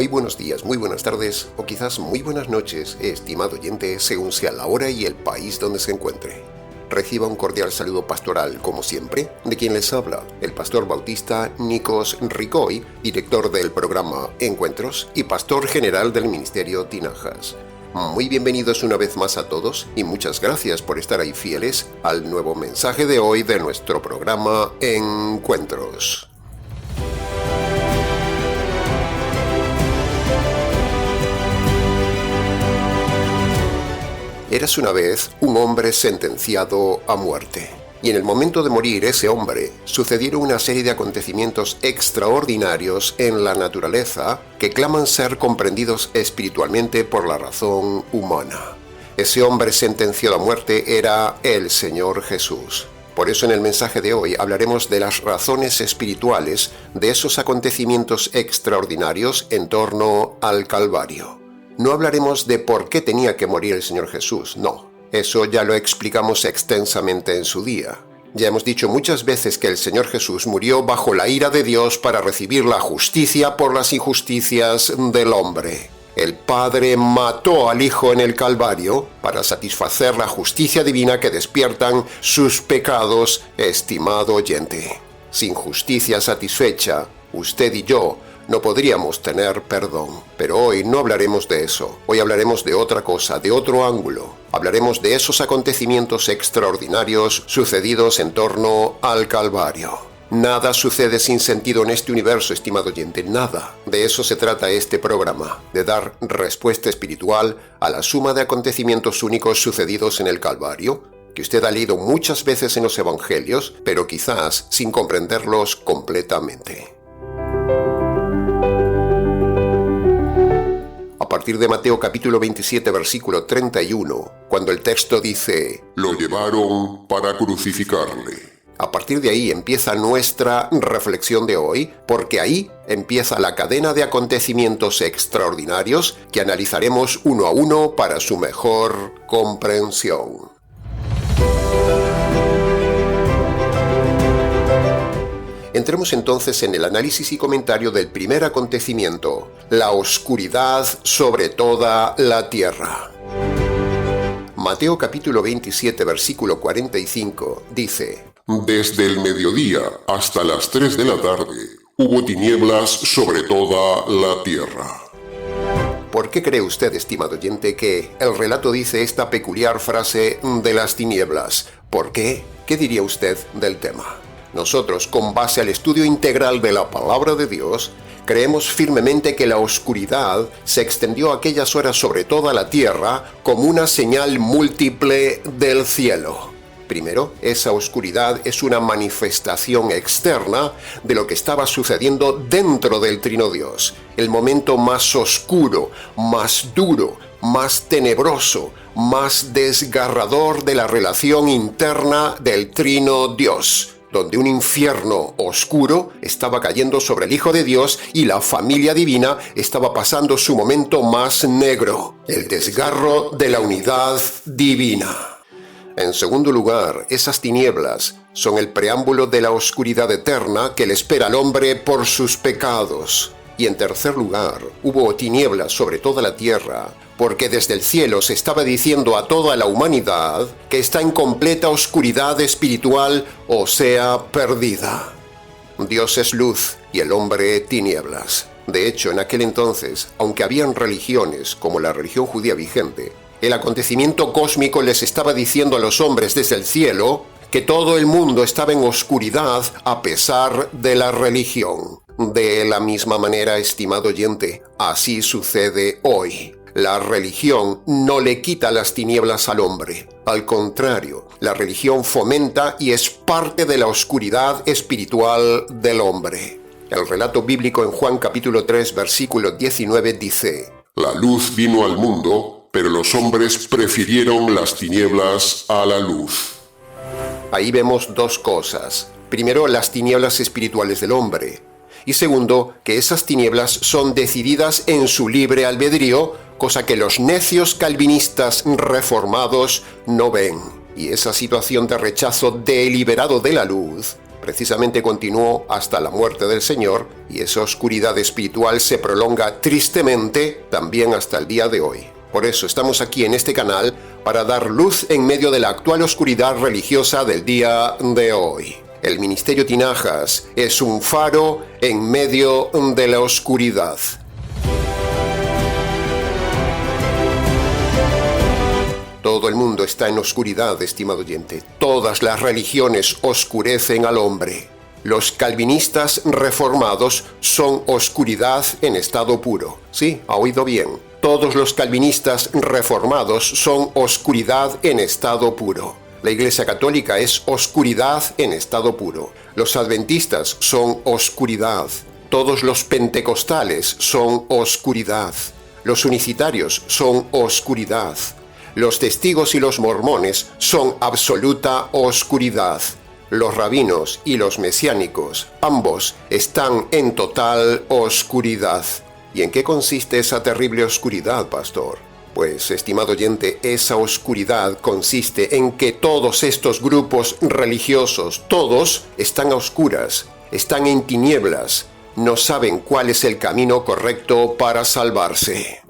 Muy buenos días, muy buenas tardes o quizás muy buenas noches, estimado oyente, según sea la hora y el país donde se encuentre. Reciba un cordial saludo pastoral, como siempre, de quien les habla, el pastor bautista Nikos Ricoy, director del programa Encuentros y pastor general del Ministerio Tinajas. Muy bienvenidos una vez más a todos y muchas gracias por estar ahí fieles al nuevo mensaje de hoy de nuestro programa Encuentros. Érase una vez un hombre sentenciado a muerte. Y en el momento de morir ese hombre, sucedieron una serie de acontecimientos extraordinarios en la naturaleza que claman ser comprendidos espiritualmente por la razón humana. Ese hombre sentenciado a muerte era el Señor Jesús. Por eso en el mensaje de hoy hablaremos de las razones espirituales de esos acontecimientos extraordinarios en torno al Calvario. No hablaremos de por qué tenía que morir el Señor Jesús, no. Eso ya lo explicamos extensamente en su día. Ya hemos dicho muchas veces que el Señor Jesús murió bajo la ira de Dios para recibir la justicia por las injusticias del hombre. El Padre mató al Hijo en el Calvario para satisfacer la justicia divina que despiertan sus pecados, estimado oyente. Sin justicia satisfecha, usted y yo no podríamos tener perdón. Pero hoy no hablaremos de eso. Hoy hablaremos de otra cosa, de otro ángulo. Hablaremos de esos acontecimientos extraordinarios sucedidos en torno al Calvario. Nada sucede sin sentido en este universo, estimado oyente, nada. De eso se trata este programa, de dar respuesta espiritual a la suma de acontecimientos únicos sucedidos en el Calvario, que usted ha leído muchas veces en los Evangelios, pero quizás sin comprenderlos completamente. A partir de Mateo capítulo 27, versículo 31, cuando el texto dice: lo llevaron para crucificarle. A partir de ahí empieza nuestra reflexión de hoy, porque ahí empieza la cadena de acontecimientos extraordinarios que analizaremos uno a uno para su mejor comprensión. Entremos entonces en el análisis y comentario del primer acontecimiento, la oscuridad sobre toda la tierra. Mateo capítulo 27, versículo 45, dice: desde el mediodía hasta las 3 de la tarde hubo tinieblas sobre toda la tierra. ¿Por qué cree usted, estimado oyente, que el relato dice esta peculiar frase de las tinieblas? ¿Por qué? ¿Qué diría usted del tema? Nosotros, con base al estudio integral de la Palabra de Dios, creemos firmemente que la oscuridad se extendió aquellas horas sobre toda la tierra como una señal múltiple del cielo. Primero, esa oscuridad es una manifestación externa de lo que estaba sucediendo dentro del Trino Dios, el momento más oscuro, más duro, más tenebroso, más desgarrador de la relación interna del Trino Dios, donde un infierno oscuro estaba cayendo sobre el Hijo de Dios y la familia divina estaba pasando su momento más negro, el desgarro de la unidad divina. En segundo lugar, esas tinieblas son el preámbulo de la oscuridad eterna que le espera al hombre por sus pecados. Y en tercer lugar, hubo tinieblas sobre toda la tierra, porque desde el cielo se estaba diciendo a toda la humanidad que está en completa oscuridad espiritual, o sea, perdida. Dios es luz y el hombre tinieblas. De hecho, en aquel entonces, aunque habían religiones como la religión judía vigente, el acontecimiento cósmico les estaba diciendo a los hombres desde el cielo que todo el mundo estaba en oscuridad a pesar de la religión. De la misma manera, estimado oyente, así sucede hoy. La religión no le quita las tinieblas al hombre. Al contrario, la religión fomenta y es parte de la oscuridad espiritual del hombre. El relato bíblico en Juan capítulo 3, versículo 19 dice: la luz vino al mundo, pero los hombres prefirieron las tinieblas a la luz. Ahí vemos dos cosas. Primero, las tinieblas espirituales del hombre. Y segundo, que esas tinieblas son decididas en su libre albedrío, cosa que los necios calvinistas reformados no ven. Y esa situación de rechazo deliberado de la luz precisamente continuó hasta la muerte del Señor Y esa oscuridad espiritual se prolonga tristemente también hasta el día de hoy. Por eso estamos aquí en este canal para dar luz en medio de la actual oscuridad religiosa del día de hoy. El Ministerio Tinajas es un faro en medio de la oscuridad. Todo el mundo está en oscuridad, estimado oyente. Todas las religiones oscurecen al hombre. Los calvinistas reformados son oscuridad en estado puro. Sí, ha oído bien. Todos los calvinistas reformados son oscuridad en estado puro. La Iglesia Católica es oscuridad en estado puro. Los adventistas son oscuridad. Todos los pentecostales son oscuridad. Los unicitarios son oscuridad. Los testigos y los mormones son absoluta oscuridad. Los rabinos y los mesiánicos, ambos, están en total oscuridad. ¿Y en qué consiste esa terrible oscuridad, pastor? Pues, estimado oyente, esa oscuridad consiste en que todos estos grupos religiosos, todos, están a oscuras, están en tinieblas, no saben cuál es el camino correcto para salvarse.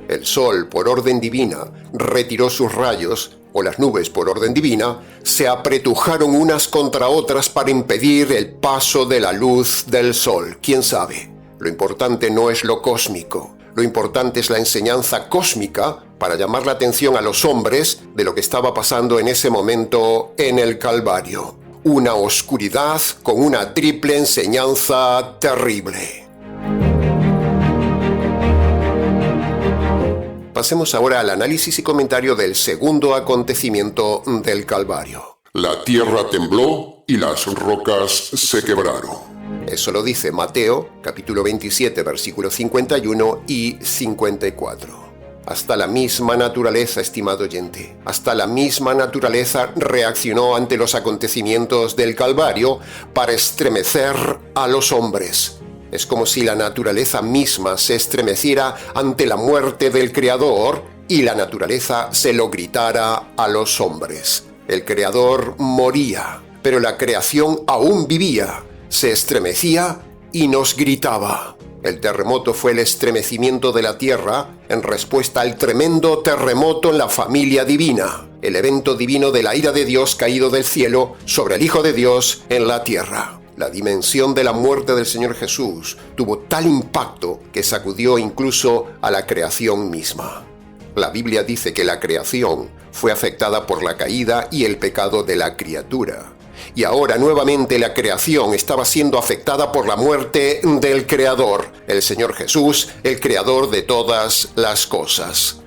El sol, por orden divina, retiró sus rayos, o las nubes, por orden divina, se apretujaron unas contra otras para impedir el paso de la luz del sol. ¿Quién sabe? Lo importante no es lo cósmico. Lo importante es la enseñanza cósmica para llamar la atención a los hombres de lo que estaba pasando en ese momento en el Calvario. Una oscuridad con una triple enseñanza terrible. Pasemos ahora al análisis y comentario del segundo acontecimiento del Calvario. La tierra tembló y las rocas se quebraron. Eso lo dice Mateo, capítulo 27, versículos 51 y 54. Hasta la misma naturaleza, estimado oyente, hasta la misma naturaleza reaccionó ante los acontecimientos del Calvario para estremecer a los hombres. Es como si la naturaleza misma se estremeciera ante la muerte del Creador y la naturaleza se lo gritara a los hombres. El Creador moría, pero la creación aún vivía, se estremecía y nos gritaba. El terremoto fue el estremecimiento de la tierra en respuesta al tremendo terremoto en la familia divina, el evento divino de la ira de Dios caído del cielo sobre el Hijo de Dios en la tierra. La dimensión de la muerte del Señor Jesús tuvo tal impacto que sacudió incluso a la creación misma. La Biblia dice que la creación fue afectada por la caída y el pecado de la criatura. Y ahora nuevamente la creación estaba siendo afectada por la muerte del Creador, el Señor Jesús, el Creador de todas las cosas.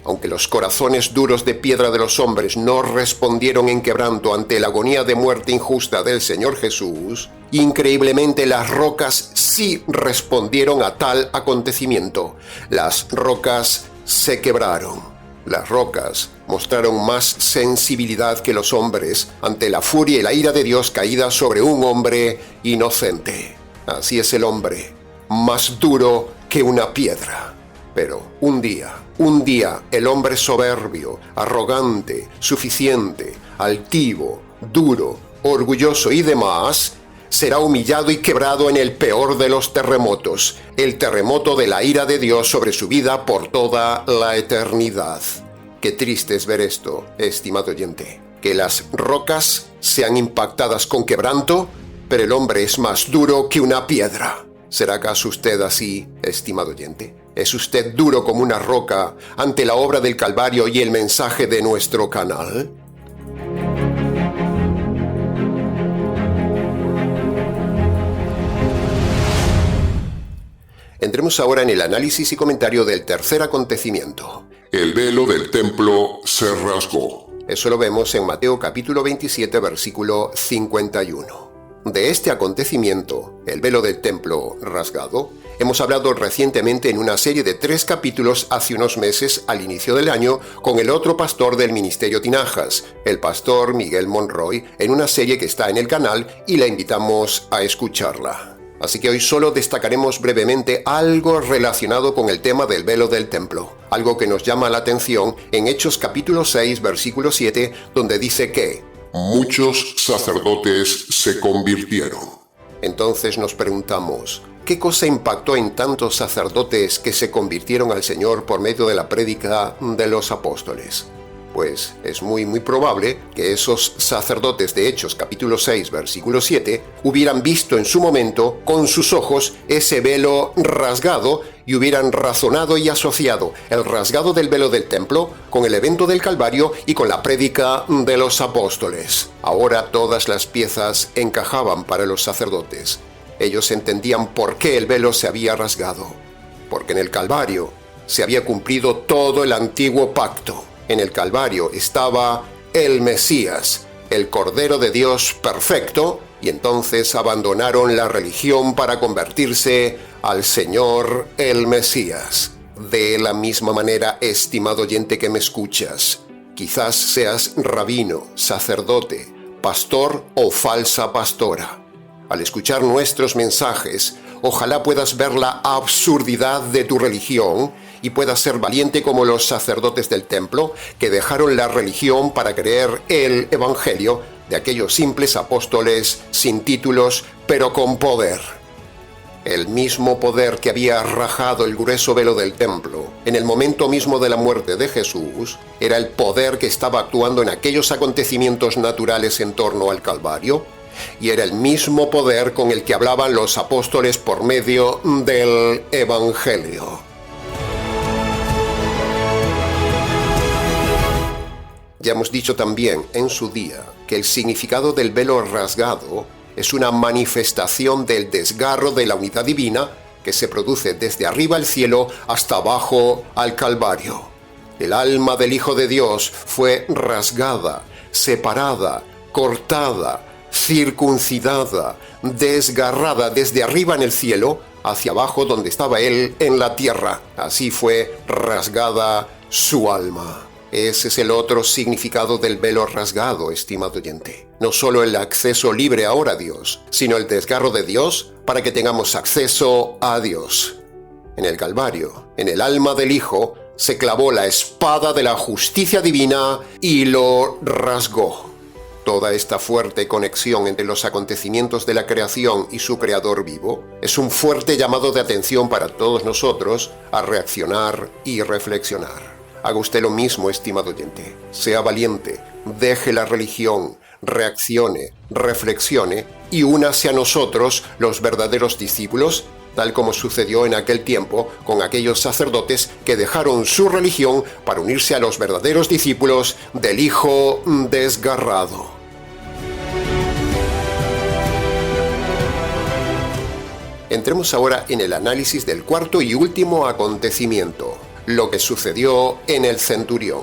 Aunque los corazones duros de piedra de los hombres no respondieron en quebranto ante la agonía de muerte injusta del Señor Jesús, increíblemente las rocas sí respondieron a tal acontecimiento. Las rocas se quebraron. Las rocas mostraron más sensibilidad que los hombres ante la furia y la ira de Dios caída sobre un hombre inocente. Así es el hombre, más duro que una piedra. Pero un día, el hombre soberbio, arrogante, suficiente, altivo, duro, orgulloso y demás, será humillado y quebrado en el peor de los terremotos, el terremoto de la ira de Dios sobre su vida por toda la eternidad. Qué triste es ver esto, estimado oyente, que las rocas sean impactadas con quebranto, pero el hombre es más duro que una piedra. ¿Será acaso usted así, estimado oyente? ¿Es usted duro como una roca ante la obra del Calvario y el mensaje de nuestro canal? Entremos ahora en el análisis y comentario del tercer acontecimiento. El velo del templo se rasgó. Eso lo vemos en Mateo capítulo 27, versículo 51. De este acontecimiento, el velo del templo rasgado, hemos hablado recientemente en una serie de 3 capítulos hace unos meses al inicio del año con el otro pastor del Ministerio Tinajas, el pastor Miguel Monroy, en una serie que está en el canal y la invitamos a escucharla. Así que hoy solo destacaremos brevemente algo relacionado con el tema del velo del templo, algo que nos llama la atención en Hechos capítulo 6, versículo 7, donde dice que muchos sacerdotes se convirtieron. Entonces nos preguntamos, ¿qué cosa impactó en tantos sacerdotes que se convirtieron al Señor por medio de la prédica de los apóstoles? Pues es muy probable que esos sacerdotes de Hechos capítulo 6 versículo 7 hubieran visto en su momento con sus ojos ese velo rasgado y hubieran razonado y asociado el rasgado del velo del templo con el evento del Calvario y con la prédica de los apóstoles. Ahora todas las piezas encajaban para los sacerdotes. Ellos entendían por qué el velo se había rasgado, porque en el Calvario se había cumplido todo el antiguo pacto. En el Calvario estaba el Mesías, el Cordero de Dios perfecto, y entonces abandonaron la religión para convertirse al Señor el Mesías. De la misma manera, estimado oyente que me escuchas, quizás seas rabino, sacerdote, pastor o falsa pastora. Al escuchar nuestros mensajes, ojalá puedas ver la absurdidad de tu religión y puedas ser valiente como los sacerdotes del templo que dejaron la religión para creer el evangelio de aquellos simples apóstoles sin títulos, pero con poder. El mismo poder que había rajado el grueso velo del templo en el momento mismo de la muerte de Jesús era el poder que estaba actuando en aquellos acontecimientos naturales en torno al Calvario, y era el mismo poder con el que hablaban los apóstoles por medio del evangelio. Ya hemos dicho también en su día que el significado del velo rasgado es una manifestación del desgarro de la unidad divina que se produce desde arriba al cielo hasta abajo al Calvario. El alma del Hijo de Dios fue rasgada, separada, cortada, circuncidada, desgarrada desde arriba en el cielo hacia abajo donde estaba Él en la tierra. Así fue rasgada su alma. Ese es el otro significado del velo rasgado, estimado oyente. No solo el acceso libre ahora a Dios, sino el desgarro de Dios para que tengamos acceso a Dios. En el Calvario, en el alma del Hijo, se clavó la espada de la justicia divina y lo rasgó. Toda esta fuerte conexión entre los acontecimientos de la creación y su creador vivo es un fuerte llamado de atención para todos nosotros a reaccionar y reflexionar. Haga usted lo mismo, estimado oyente. Sea valiente, deje la religión, reaccione, reflexione y únase a nosotros, los verdaderos discípulos, tal como sucedió en aquel tiempo con aquellos sacerdotes que dejaron su religión para unirse a los verdaderos discípulos del Hijo desgarrado. Entremos ahora en el análisis del cuarto y último acontecimiento, lo que sucedió en el centurión.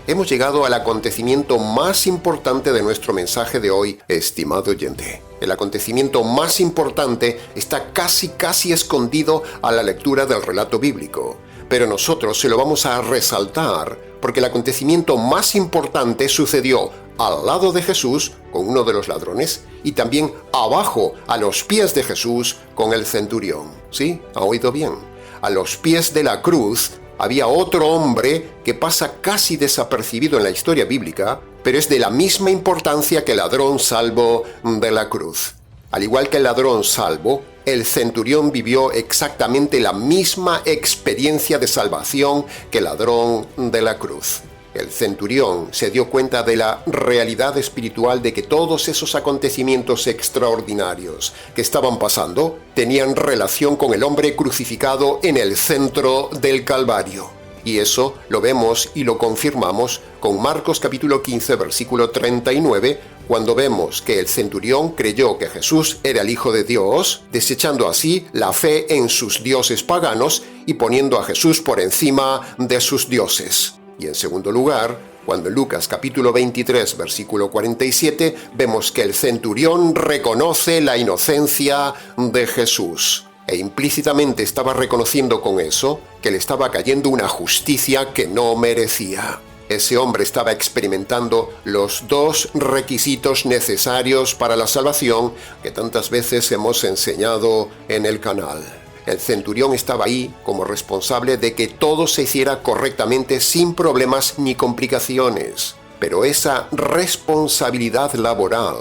Hemos llegado al acontecimiento más importante de nuestro mensaje de hoy, estimado oyente. El acontecimiento más importante está casi escondido a la lectura del relato bíblico, pero nosotros se lo vamos a resaltar porque el acontecimiento más importante sucedió al lado de Jesús con uno de los ladrones y también abajo, a los pies de Jesús, con el centurión. ¿Sí? ¿Ha oído bien? A los pies de la cruz había otro hombre que pasa casi desapercibido en la historia bíblica, pero es de la misma importancia que el ladrón salvo de la cruz. Al igual que el ladrón salvo, el centurión vivió exactamente la misma experiencia de salvación que el ladrón de la cruz. El centurión se dio cuenta de la realidad espiritual de que todos esos acontecimientos extraordinarios que estaban pasando tenían relación con el hombre crucificado en el centro del Calvario. Y eso lo vemos y lo confirmamos con Marcos capítulo 15, versículo 39, cuando vemos que el centurión creyó que Jesús era el Hijo de Dios, desechando así la fe en sus dioses paganos y poniendo a Jesús por encima de sus dioses. Y en segundo lugar, cuando en Lucas capítulo 23, versículo 47, vemos que el centurión reconoce la inocencia de Jesús. E implícitamente estaba reconociendo con eso que le estaba cayendo una justicia que no merecía. Ese hombre estaba experimentando los dos requisitos necesarios para la salvación que tantas veces hemos enseñado en el canal. El centurión estaba ahí como responsable de que todo se hiciera correctamente sin problemas ni complicaciones. Pero esa responsabilidad laboral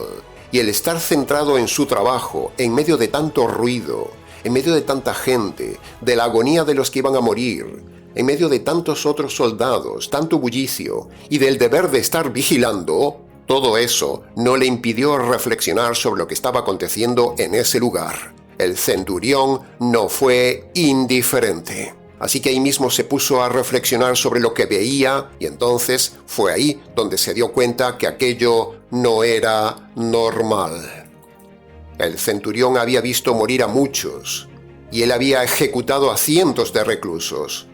y el estar centrado en su trabajo, en medio de tanto ruido, en medio de tanta gente, de la agonía de los que iban a morir, en medio de tantos otros soldados, tanto bullicio, y del deber de estar vigilando, todo eso no le impidió reflexionar sobre lo que estaba aconteciendo en ese lugar. El centurión no fue indiferente. Así que ahí mismo se puso a reflexionar sobre lo que veía y entonces fue ahí donde se dio cuenta que aquello no era normal. El centurión había visto morir a muchos y él había ejecutado a cientos de reclusos.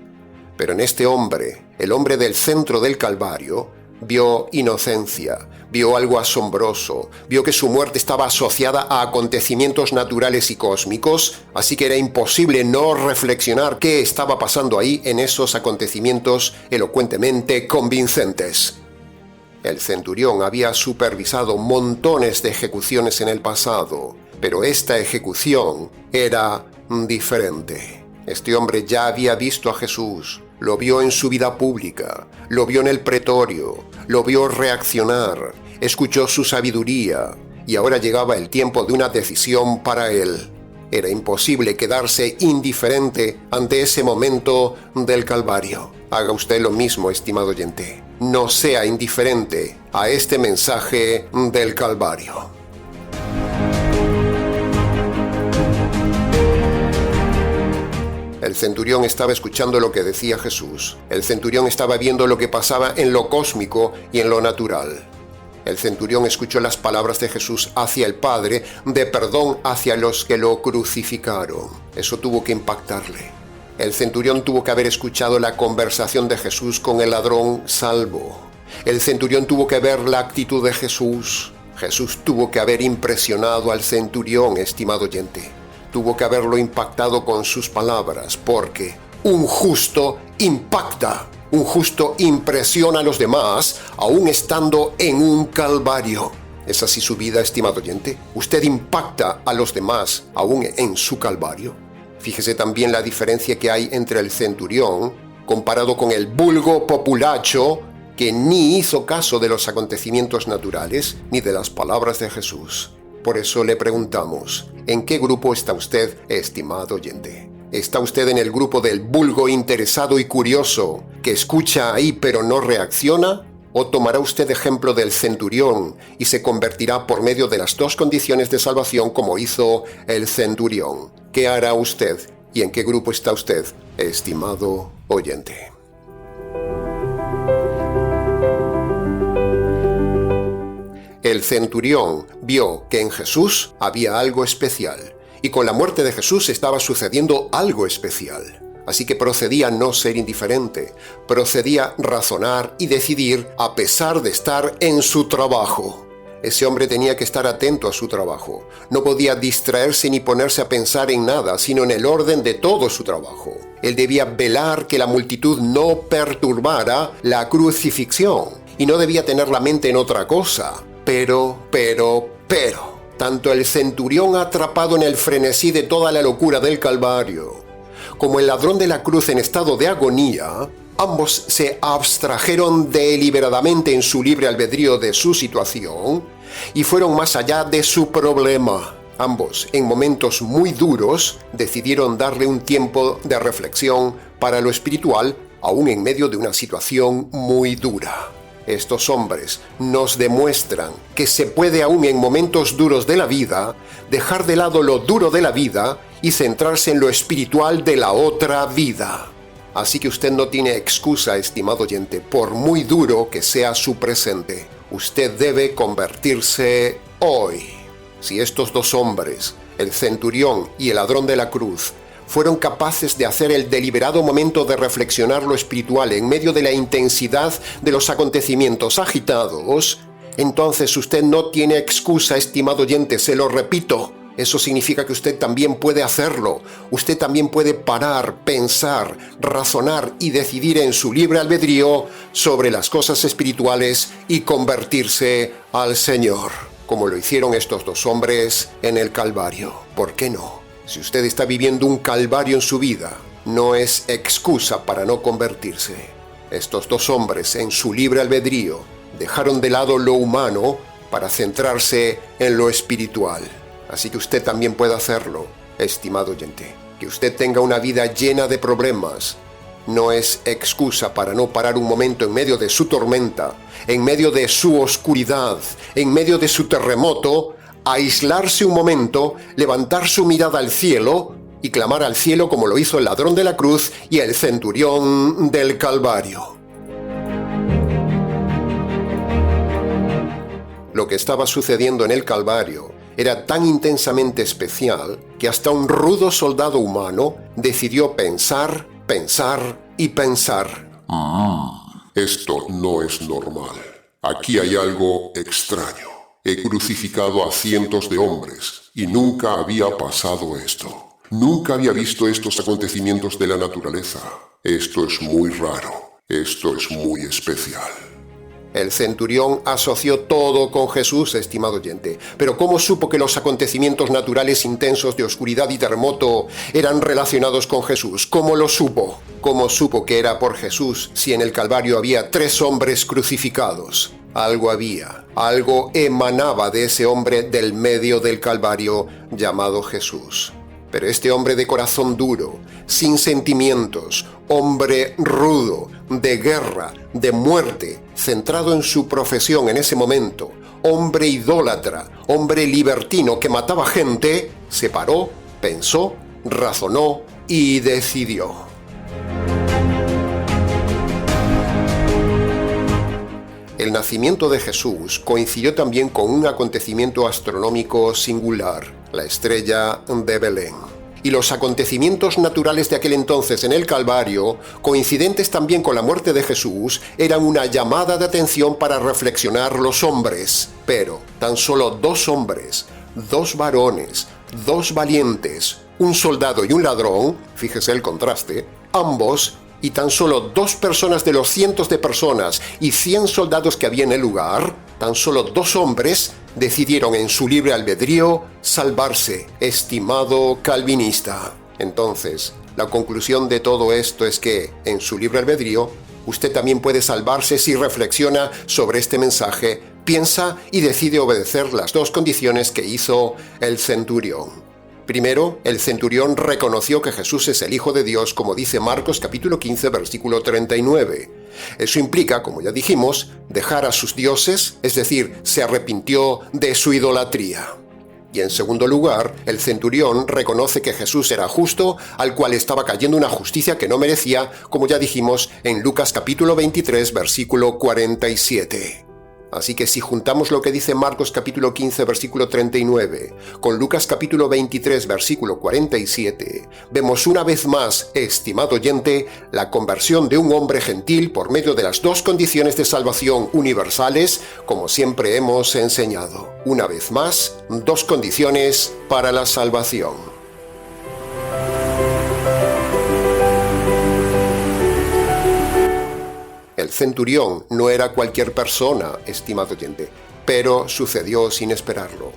Pero en este hombre, el hombre del centro del Calvario, vio inocencia, vio algo asombroso, vio que su muerte estaba asociada a acontecimientos naturales y cósmicos, así que era imposible no reflexionar qué estaba pasando ahí en esos acontecimientos elocuentemente convincentes. El centurión había supervisado montones de ejecuciones en el pasado, pero esta ejecución era diferente. Este hombre ya había visto a Jesús, lo vio en su vida pública, lo vio en el pretorio, lo vio reaccionar, escuchó su sabiduría y ahora llegaba el tiempo de una decisión para él. Era imposible quedarse indiferente ante ese momento del Calvario. Haga usted lo mismo, estimado oyente. No sea indiferente a este mensaje del Calvario. El centurión estaba escuchando lo que decía Jesús. El centurión estaba viendo lo que pasaba en lo cósmico y en lo natural. El centurión escuchó las palabras de Jesús hacia el Padre de perdón hacia los que lo crucificaron. Eso tuvo que impactarle. El centurión tuvo que haber escuchado la conversación de Jesús con el ladrón salvo. El centurión tuvo que ver la actitud de Jesús. Jesús tuvo que haber impresionado al centurión, estimado oyente. Tuvo que haberlo impactado con sus palabras, porque un justo impacta, un justo impresiona a los demás, aún estando en un calvario. ¿Es así su vida, estimado oyente? ¿Usted impacta a los demás aún en su calvario? Fíjese también la diferencia que hay entre el centurión comparado con el vulgo populacho que ni hizo caso de los acontecimientos naturales ni de las palabras de Jesús. Por eso le preguntamos, ¿en qué grupo está usted, estimado oyente? ¿Está usted en el grupo del vulgo interesado y curioso, que escucha ahí pero no reacciona? ¿O tomará usted ejemplo del centurión y se convertirá por medio de las dos condiciones de salvación como hizo el centurión? ¿Qué hará usted y en qué grupo está usted, estimado oyente? El centurión vio que en Jesús había algo especial, y con la muerte de Jesús estaba sucediendo algo especial. Así que procedía no ser indiferente, procedía razonar y decidir a pesar de estar en su trabajo. Ese hombre tenía que estar atento a su trabajo. No podía distraerse ni ponerse a pensar en nada, sino en el orden de todo su trabajo. Él debía velar que la multitud no perturbara la crucifixión, y no debía tener la mente en otra cosa. Pero, tanto el centurión atrapado en el frenesí de toda la locura del Calvario, como el ladrón de la cruz en estado de agonía, ambos se abstrajeron deliberadamente en su libre albedrío de su situación y fueron más allá de su problema. Ambos, en momentos muy duros, decidieron darle un tiempo de reflexión para lo espiritual, aún en medio de una situación muy dura. Estos hombres nos demuestran que se puede aún en momentos duros de la vida dejar de lado lo duro de la vida y centrarse en lo espiritual de la otra vida. Así que usted no tiene excusa, estimado oyente, por muy duro que sea su presente. Usted debe convertirse hoy. Si estos dos hombres, el centurión y el ladrón de la cruz, fueron capaces de hacer el deliberado momento de reflexionar lo espiritual en medio de la intensidad de los acontecimientos agitados, entonces usted no tiene excusa, estimado oyente, se lo repito. Eso significa que usted también puede hacerlo. Usted también puede parar, pensar, razonar y decidir en su libre albedrío sobre las cosas espirituales y convertirse al Señor, como lo hicieron estos dos hombres en el Calvario. ¿Por qué no? Si usted está viviendo un calvario en su vida, no es excusa para no convertirse. Estos dos hombres, en su libre albedrío, dejaron de lado lo humano para centrarse en lo espiritual. Así que usted también puede hacerlo, estimado oyente. Que usted tenga una vida llena de problemas no es excusa para no parar un momento en medio de su tormenta, en medio de su oscuridad, en medio de su terremoto, aislarse un momento, levantar su mirada al cielo y clamar al cielo como lo hizo el ladrón de la cruz y el centurión del Calvario. Lo que estaba sucediendo en el Calvario era tan intensamente especial que hasta un rudo soldado humano decidió pensar y pensar. Esto no es normal. Aquí hay algo extraño. He crucificado a cientos de hombres y nunca había pasado esto. Nunca había visto estos acontecimientos de la naturaleza. Esto es muy raro. Esto es muy especial. El centurión asoció todo con Jesús, estimado oyente. Pero ¿cómo supo que los acontecimientos naturales intensos de oscuridad y terremoto eran relacionados con Jesús? ¿Cómo lo supo? ¿Cómo supo que era por Jesús si en el Calvario había 3 hombres crucificados? Algo había, algo emanaba de ese hombre del medio del Calvario llamado Jesús. Pero este hombre de corazón duro, sin sentimientos, hombre rudo, de guerra, de muerte, centrado en su profesión en ese momento, hombre idólatra, hombre libertino que mataba gente, se paró, pensó, razonó y decidió. El nacimiento de Jesús coincidió también con un acontecimiento astronómico singular, la estrella de Belén. Y los acontecimientos naturales de aquel entonces en el Calvario, coincidentes también con la muerte de Jesús, eran una llamada de atención para reflexionar los hombres. Pero tan solo 2 hombres, 2 varones, 2 valientes, un soldado y un ladrón, fíjese el contraste, ambos, y tan solo 2 personas de los cientos de personas y 100 soldados que había en el lugar, tan solo 2 hombres decidieron en su libre albedrío salvarse, estimado calvinista. Entonces, la conclusión de todo esto es que, en su libre albedrío, usted también puede salvarse si reflexiona sobre este mensaje, piensa y decide obedecer las 2 condiciones que hizo el centurión. Primero, el centurión reconoció que Jesús es el Hijo de Dios, como dice Marcos capítulo 15, versículo 39. Eso implica, como ya dijimos, dejar a sus dioses, es decir, se arrepintió de su idolatría. Y en segundo lugar, el centurión reconoce que Jesús era justo, al cual estaba cayendo una justicia que no merecía, como ya dijimos en Lucas capítulo 23, versículo 47. Así que si juntamos lo que dice Marcos capítulo 15, versículo 39, con Lucas capítulo 23, versículo 47, vemos una vez más, estimado oyente, la conversión de un hombre gentil por medio de las 2 condiciones de salvación universales, como siempre hemos enseñado. Una vez más, 2 condiciones para la salvación. El centurión no era cualquier persona, estimado oyente, pero sucedió sin esperarlo.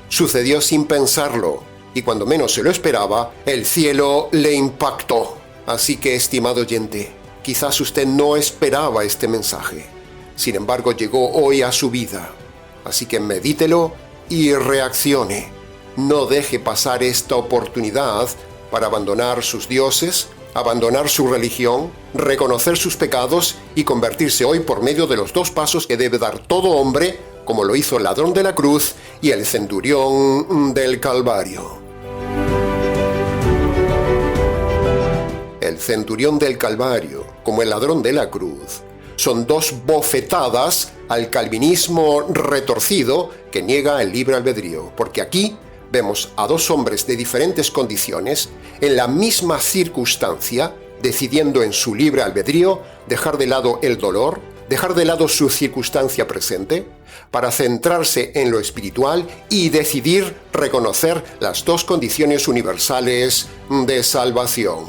Sucedió sin pensarlo, y cuando menos se lo esperaba, el cielo le impactó. Así que, estimado oyente, quizás usted no esperaba este mensaje. Sin embargo, llegó hoy a su vida. Así que medítelo y reaccione. No deje pasar esta oportunidad para abandonar sus dioses, abandonar su religión, reconocer sus pecados y convertirse hoy por medio de los 2 pasos que debe dar todo hombre, como lo hizo el ladrón de la cruz y el centurión del Calvario. El centurión del Calvario, como el ladrón de la cruz, son 2 bofetadas al calvinismo retorcido que niega el libre albedrío, porque aquí vemos a 2 hombres de diferentes condiciones, en la misma circunstancia, decidiendo en su libre albedrío dejar de lado el dolor, dejar de lado su circunstancia presente, para centrarse en lo espiritual y decidir reconocer las 2 condiciones universales de salvación.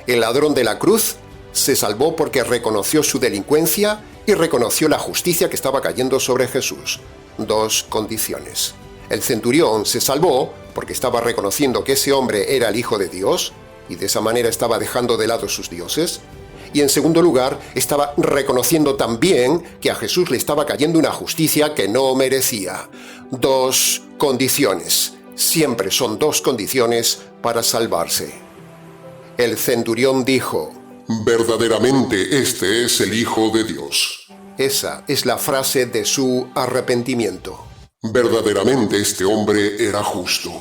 El ladrón de la cruz se salvó porque reconoció su delincuencia y reconoció la justicia que estaba cayendo sobre Jesús. 2 condiciones. El centurión se salvó porque estaba reconociendo que ese hombre era el Hijo de Dios y de esa manera estaba dejando de lado sus dioses. Y en segundo lugar, estaba reconociendo también que a Jesús le estaba cayendo una justicia que no merecía. Dos condiciones. Siempre son dos condiciones para salvarse. El centurión dijo: verdaderamente este es el Hijo de Dios. Esa es la frase de su arrepentimiento. Verdaderamente este hombre era justo.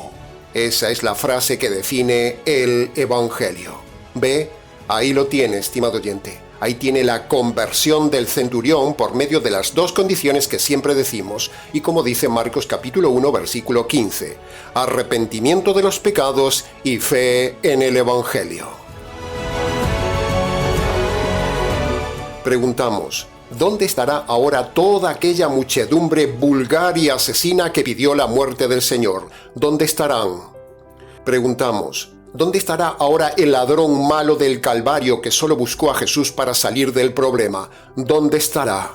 Esa es la frase que define el Evangelio. ¿Ve? Ahí lo tiene, estimado oyente. Ahí tiene la conversión del centurión por medio de las dos condiciones que siempre decimos, y como dice Marcos capítulo 1, versículo 15, arrepentimiento de los pecados y fe en el Evangelio. Preguntamos, ¿dónde estará ahora toda aquella muchedumbre vulgar y asesina que pidió la muerte del Señor? ¿Dónde estarán? Preguntamos, ¿dónde estará ahora el ladrón malo del Calvario que solo buscó a Jesús para salir del problema? ¿Dónde estará?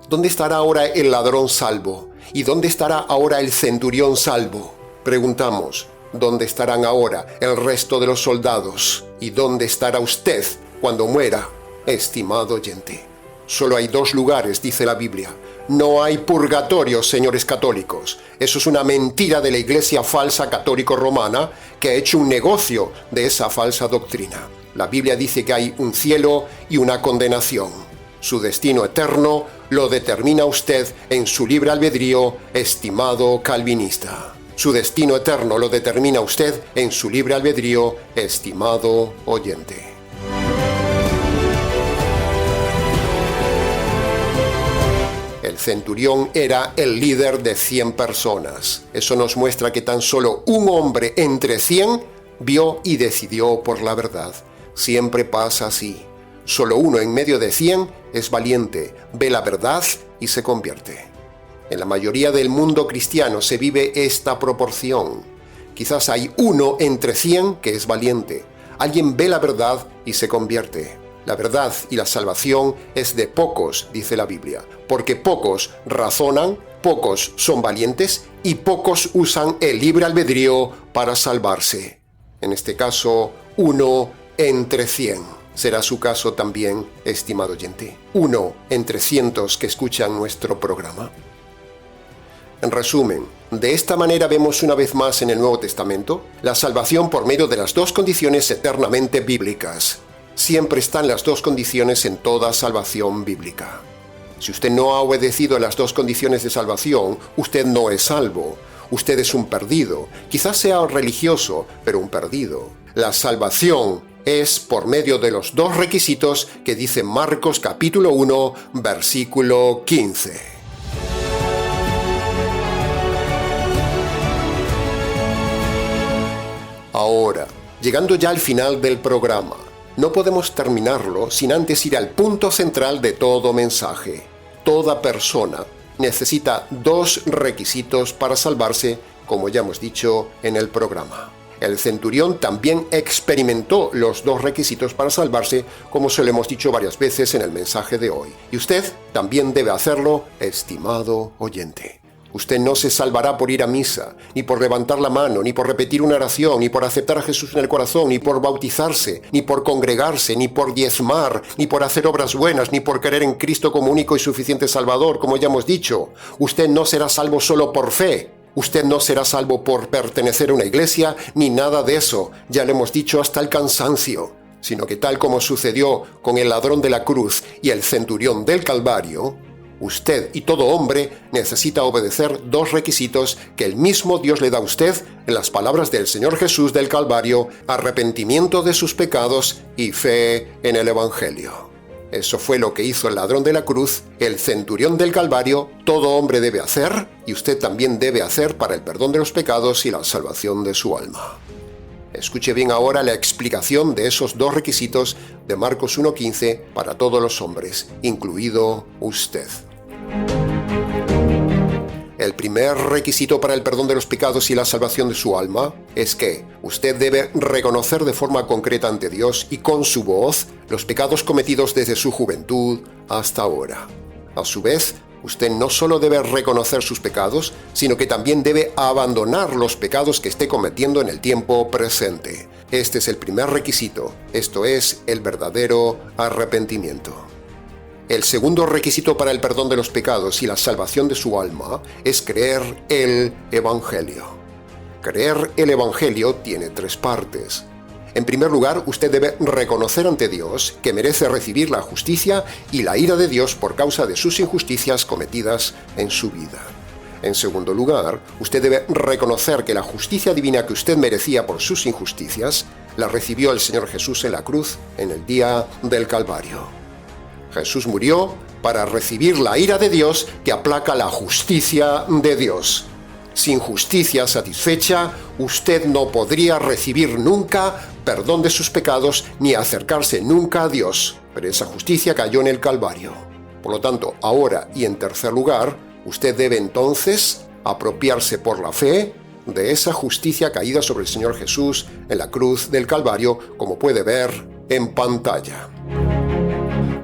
¿Dónde estará ahora el ladrón salvo? ¿Y dónde estará ahora el centurión salvo? Preguntamos, ¿dónde estarán ahora el resto de los soldados? ¿Y dónde estará usted cuando muera, estimado oyente? Solo hay dos lugares, dice la Biblia. No hay purgatorio, señores católicos. Eso es una mentira de la Iglesia falsa católico-romana que ha hecho un negocio de esa falsa doctrina. La Biblia dice que hay un cielo y una condenación. Su destino eterno lo determina usted en su libre albedrío, estimado calvinista. Su destino eterno lo determina usted en su libre albedrío, estimado oyente. El centurión era el líder de 100 personas. Eso nos muestra que tan solo un hombre entre 100 vio y decidió por la verdad. Siempre pasa así. Solo uno en medio de 100 es valiente, ve la verdad y se convierte. En la mayoría del mundo cristiano se vive esta proporción. Quizás hay uno entre 100 que es valiente. Alguien ve la verdad y se convierte. La verdad y la salvación es de pocos, dice la Biblia, porque pocos razonan, pocos son valientes y pocos usan el libre albedrío para salvarse. En este caso, uno entre 100. ¿Será su caso también, estimado oyente? Uno entre cientos que escuchan nuestro programa. En resumen, de esta manera vemos una vez más en el Nuevo Testamento la salvación por medio de las dos condiciones eternamente bíblicas. Siempre están las dos condiciones en toda salvación bíblica. Si usted no ha obedecido a las dos condiciones de salvación, usted no es salvo. Usted es un perdido. Quizás sea religioso, pero un perdido. La salvación es por medio de los dos requisitos que dice Marcos capítulo 1, versículo 15. Ahora, llegando ya al final del programa, no podemos terminarlo sin antes ir al punto central de todo mensaje. Toda persona necesita dos requisitos para salvarse, como ya hemos dicho en el programa. El centurión también experimentó los dos requisitos para salvarse, como se lo hemos dicho varias veces en el mensaje de hoy. Y usted también debe hacerlo, estimado oyente. Usted no se salvará por ir a misa, ni por levantar la mano, ni por repetir una oración, ni por aceptar a Jesús en el corazón, ni por bautizarse, ni por congregarse, ni por diezmar, ni por hacer obras buenas, ni por creer en Cristo como único y suficiente Salvador, como ya hemos dicho. Usted no será salvo solo por fe. Usted no será salvo por pertenecer a una iglesia, ni nada de eso. Ya lo hemos dicho hasta el cansancio. Sino que tal como sucedió con el ladrón de la cruz y el centurión del Calvario, usted y todo hombre necesita obedecer dos requisitos que el mismo Dios le da a usted en las palabras del Señor Jesús del Calvario: arrepentimiento de sus pecados y fe en el Evangelio. Eso fue lo que hizo el ladrón de la cruz, el centurión del Calvario. Todo hombre debe hacer, y usted también debe hacer para el perdón de los pecados y la salvación de su alma. Escuche bien ahora la explicación de esos dos requisitos de Marcos 1:15 para todos los hombres, incluido usted. El primer requisito para el perdón de los pecados y la salvación de su alma es que usted debe reconocer de forma concreta ante Dios y con su voz los pecados cometidos desde su juventud hasta ahora. A su vez, usted no solo debe reconocer sus pecados, sino que también debe abandonar los pecados que esté cometiendo en el tiempo presente. Este es el primer requisito, esto es el verdadero arrepentimiento. El segundo requisito para el perdón de los pecados y la salvación de su alma es creer el Evangelio. Creer el Evangelio tiene 3 partes. En primer lugar, usted debe reconocer ante Dios que merece recibir la justicia y la ira de Dios por causa de sus injusticias cometidas en su vida. En segundo lugar, usted debe reconocer que la justicia divina que usted merecía por sus injusticias la recibió el Señor Jesús en la cruz en el día del Calvario. Jesús murió para recibir la ira de Dios que aplaca la justicia de Dios. Sin justicia satisfecha, usted no podría recibir nunca perdón de sus pecados ni acercarse nunca a Dios, pero esa justicia cayó en el Calvario. Por lo tanto, ahora y en tercer lugar, usted debe entonces apropiarse por la fe de esa justicia caída sobre el Señor Jesús en la cruz del Calvario, como puede ver en pantalla.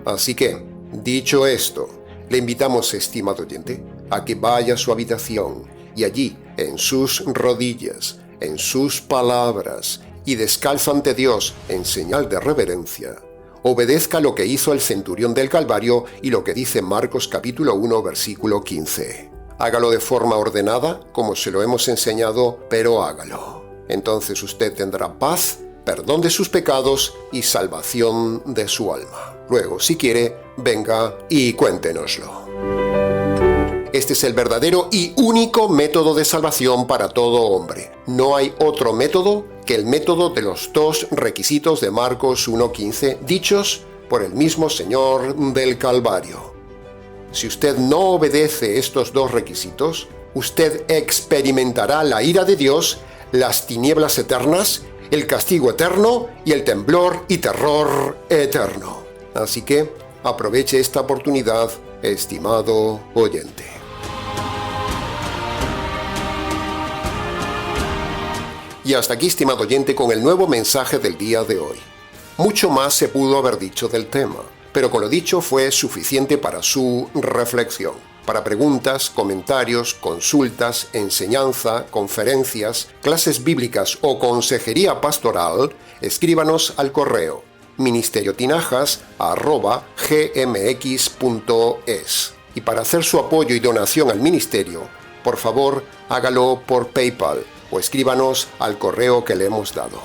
Así que, dicho esto, le invitamos, estimado oyente, a que vaya a su habitación y allí, en sus rodillas, en sus palabras y descalzo ante Dios en señal de reverencia, obedezca lo que hizo el centurión del Calvario y lo que dice Marcos capítulo 1, versículo 15. Hágalo de forma ordenada, como se lo hemos enseñado, pero hágalo. Entonces usted tendrá paz, perdón de sus pecados y salvación de su alma. Luego, si quiere, venga y cuéntenoslo. Este es el verdadero y único método de salvación para todo hombre. No hay otro método que el método de los 2 requisitos de Marcos 1:15, dichos por el mismo Señor del Calvario. Si usted no obedece estos 2 requisitos, usted experimentará la ira de Dios, las tinieblas eternas, el castigo eterno y el temblor y terror eterno. Así que aproveche esta oportunidad, estimado oyente. Y hasta aquí, estimado oyente, con el nuevo mensaje del día de hoy. Mucho más se pudo haber dicho del tema, pero con lo dicho fue suficiente para su reflexión. Para preguntas, comentarios, consultas, enseñanza, conferencias, clases bíblicas o consejería pastoral, escríbanos al correo ministerioTinajas@gmx.es. Y para hacer su apoyo y donación al ministerio, por favor, hágalo por PayPal o escríbanos al correo que le hemos dado.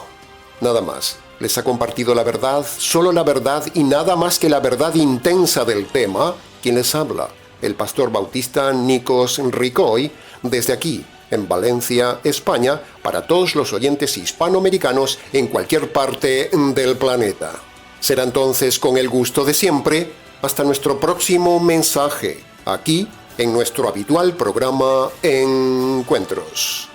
Nada más. Les ha compartido la verdad, solo la verdad y nada más que la verdad intensa del tema, quien les habla, el pastor bautista Nikos Ricoy, desde aquí, en Valencia, España, para todos los oyentes hispanoamericanos en cualquier parte del planeta. Será entonces con el gusto de siempre, hasta nuestro próximo mensaje, aquí, en nuestro habitual programa Encuentros.